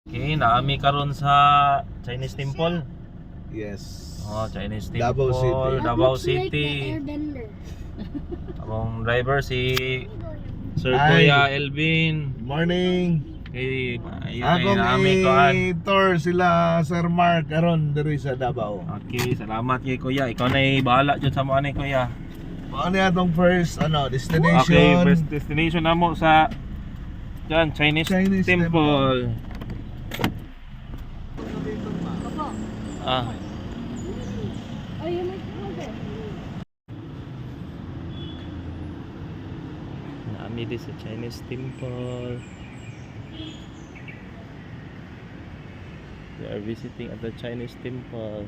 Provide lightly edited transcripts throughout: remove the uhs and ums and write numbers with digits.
Okay, naami karon sa Chinese Temple. Yes. Oh, Chinese Temple, Davao City. Davao Looks like City. the airbender. Among driver si Sir Hi. Kuya Elvin. Good morning. Okay, ayun Akong naami koan. tour sila Sir Mark aron diri sa Davao. Okay, salamat kay Kuya. Ikaw na bahala jud sa mga ni Kuya. Ano atong first destination? Okay, first destination namo sa Chinese Temple. Ah, Oh, you might hold it. naami di sa Chinese Temple. We are visiting at the Chinese Temple.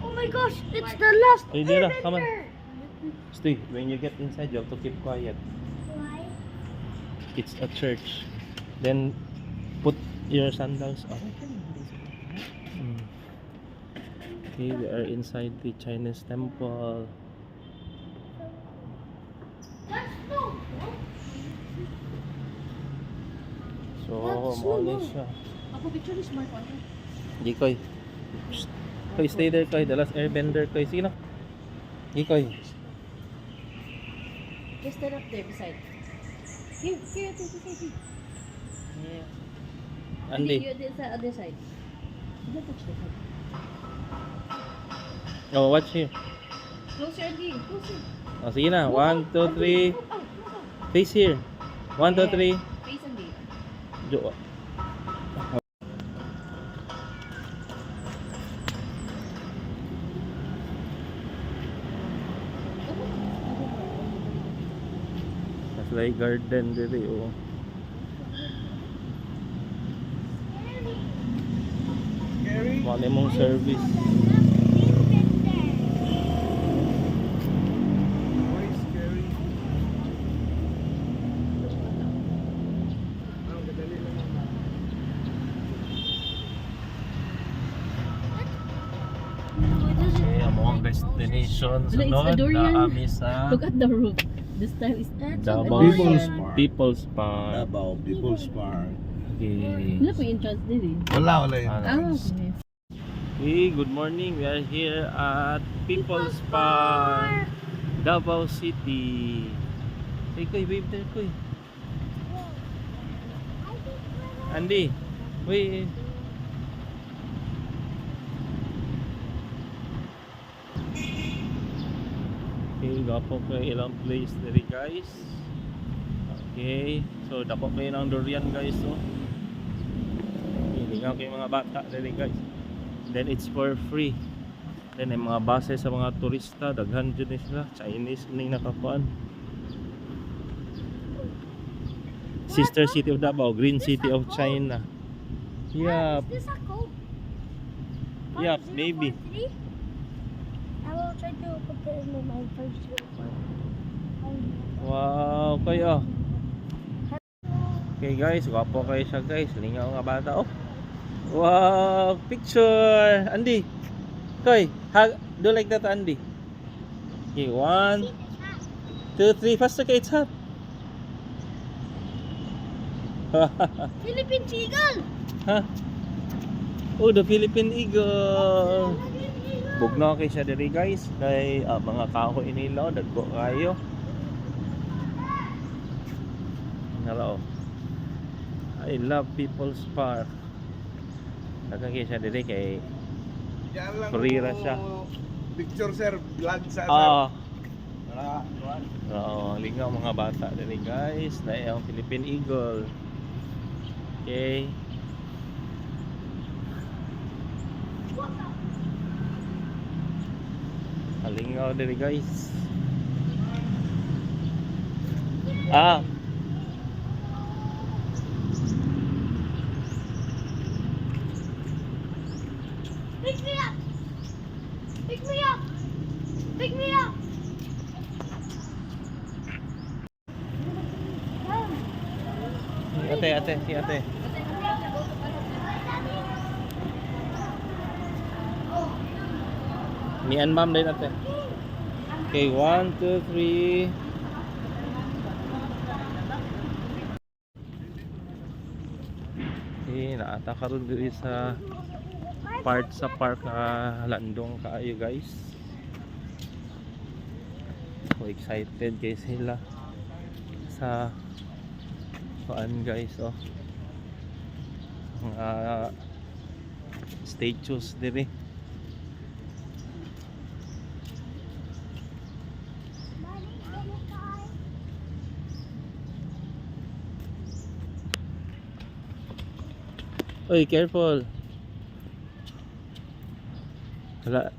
Oh my gosh, it's the last Ay, Dira, come on. airbender. Stay, when you get inside, you have to keep quiet. Why? It's a church. Then put your sandals on. Okay, we are inside the Chinese temple. That's no. So, That's mao no. ni siya. Ako picture is smart one. Di koy. Psst. Koy, stay there koy. The last airbender koy. Sino? Di koy. Just stand up there beside. Here, beside you. Andy. You did the other side. Don't touch the side. Oh, watch here. Closer, Andy. Closer. Oh, sige na. 1, 2, 3. Move out. Face here. 1, 2, 3. Face Andy. Jo. Like garden diri oh. Scary. Wala mong service. Why scary? Ang gadali lang naman. Okay, among destination It's the sunod durian. na kami sa Look at the roof. This time is Davao People's Park. People's Park. Davao People's Park. Okay. Wala po entrance din eh. Wala yun. Okay. Hey, good morning. We are here at People's Park, Davao City. Hey, Koy, wave there, Koy. Andy, wait. Okay, gapo kayo ilang place diri guys. Okay, so dapo kayo ng durian guys, so. Hilingaw kayo mga bata diri guys. Then it's for free. Then yung mga base sa mga turista, daghan dyan sila. Chinese ning nakakuan. Sister City of Davao, Green City of China. Yeah, Is this a code? yeah, maybe. I will try to put it in my first Wow, kayo. Okay guys, gwapo kayo siya guys. Lingaw nga bata. Oh. Wow, picture. Andy. Koy, do like that Andy. Okay, 1, 2, 3. Faster kay it's hot. Philippine Eagle! Ha? Oh, the Philippine Eagle. Bugnaw kay siya diri guys. Kay mga kahoy inilaw, dagko kayo. Hello. I love People's Park. Daghang kay siya diri kay Yan lang Kurira po. siya. Picture sir, vlog sa Oo, lingaw mga bata diri guys. Na ang Philippine Eagle. Okay. Lingaw diri guys. Pick me up! Pick me up! Pick me up! Si ate. Me and mom din natin. Okay, 1, 2, 3. Okay, naata karon diri sa part sa park na landong kaayo guys. So excited guys sila sa kuan guys oh. Mga statues diri. Oy, careful. Wala.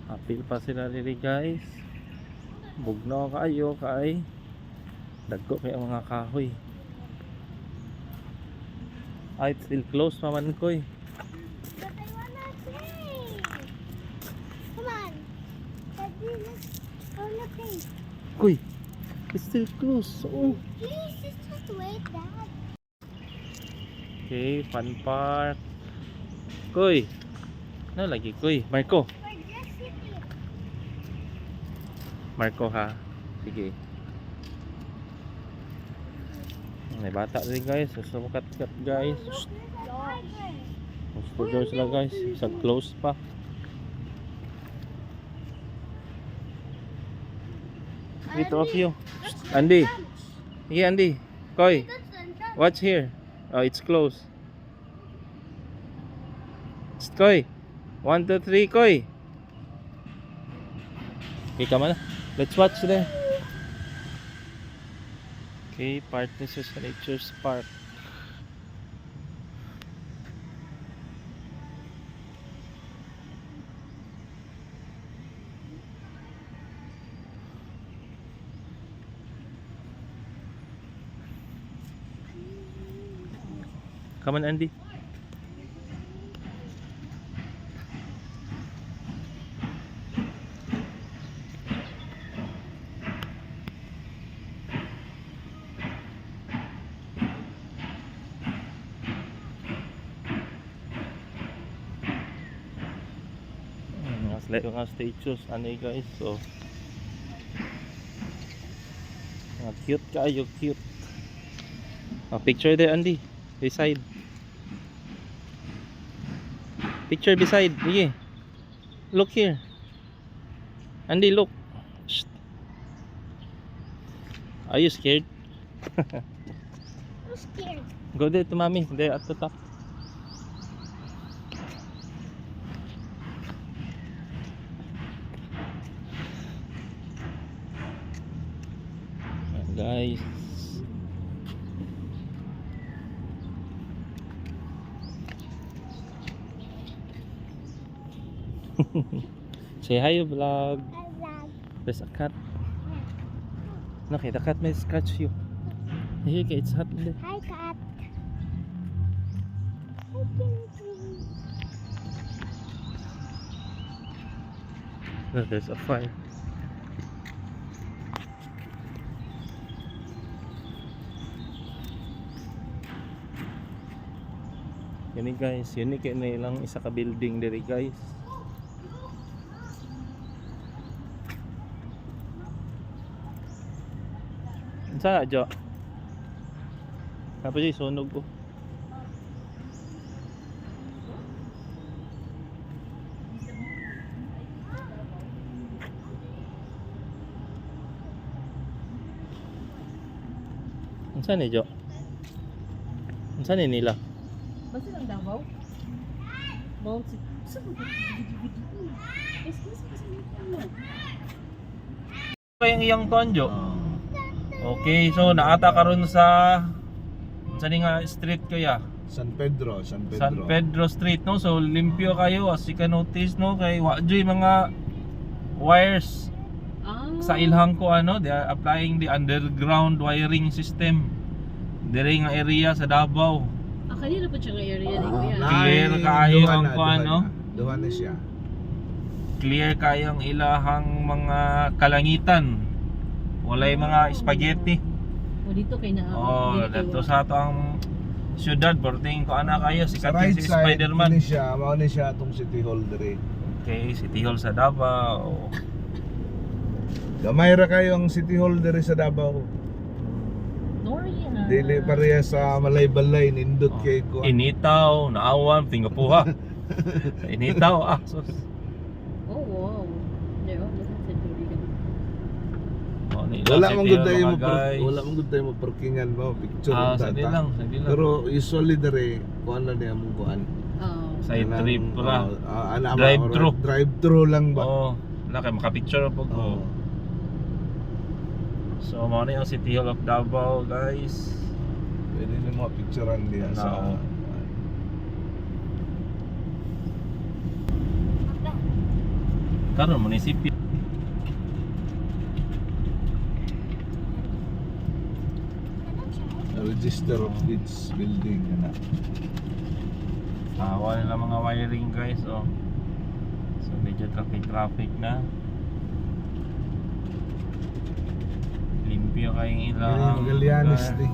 Apil pa sila diri guys. Bugnaw kayo kay dagko kay ang mga kahoy. Ay, it's still closed pa man koy. But I wanna play. Come on. Daddy, I wanna play. Koy, it's still closed. Oh. Please, just wait, Dad. Okay, fun park. Koy. Ano lagi koy? Marco. We're just sitting. Marco ha. Sige. May bata rin guys. Gusto mo kat-kat guys. There's a tiger. Gusto daw sila guys. Sa close pa. Dito of you. Andy. Sige Andy. Koy. That's the entrance. Watch here. Oh, it's closed. Koy. 1, 2, 3, Koy. Okay, come on. Let's watch there. Okay, part this is Nature's Park. Come on, Andy. Like mga statues ano guys, so mga cute kayo, cute. Picture there Andy, beside. Picture beside, sige. Look here. Andy, look. Shh. Are you scared? I'm scared. Go there to mommy, there at the top. Guys, say hi vlog. I love. There's a cat. Okay, the cat may scratch you. Here, it's hot in there. Hi, cat. Hi, Pinky. Oh, there's a fire. Yan guys, yun kay na ilang isa ka building diri guys. Unsa Jo? Apa si sunog ko? Unsa ni Jo? Unsa ni nila? Basta lang Davao? Bawang si... Saan mo gidi-gidi? Excuse me, Kayang iyang tonjo. Okay, so naata karon sa nga street kaya? San Pedro, San Pedro. San Pedro Street no. So limpyo kayo as you can notice no kay wa joy mga wires sa ilhang ko ano, they are applying the underground wiring system diri nga area sa Davao. Kanina pa siya nga area ni Kuya. Clear kayo ang kuano. Duha na siya. Clear kayang ilahang mga kalangitan. Walay mga spaghetti. O dito kay na. Oh, dito sa ato ang syudad, porting ko anak kayo si Sa Katin right si side, Spider-Man. ini siya, mao ni siya atong City Hall dire. Okay, City Hall sa Davao. Gamay ra kayo ang City Hall dire sa Davao. Dorian. Dili pareha sa Malaybalay nindot kay ko. Initaw, naawan, tingapuha. Sa Initaw, sus. Oh, wow. There, oh, look at Dorian. Oh, ni Wala City man Hall, gud tayo mga mo guys. wala man gud tayo mo parkingan mo picture Ah, ta. sagdi lang. Pero usually dire kuan na niya mong kuan. Oh. Side trip ra. Drive-thru. Drive-thru lang ba? Oo. Wala kayo makapicture po ko. Oo. So, mo na yung City Hall of Davao, guys. Pwede na mga picturean diya sa Oo. Karon munisipyo. Register of Deeds building na. Wala nila mga wiring, guys. Oh. So, medyo traffic na. Limpyo kayong ilang. Magallanes lugar. ni.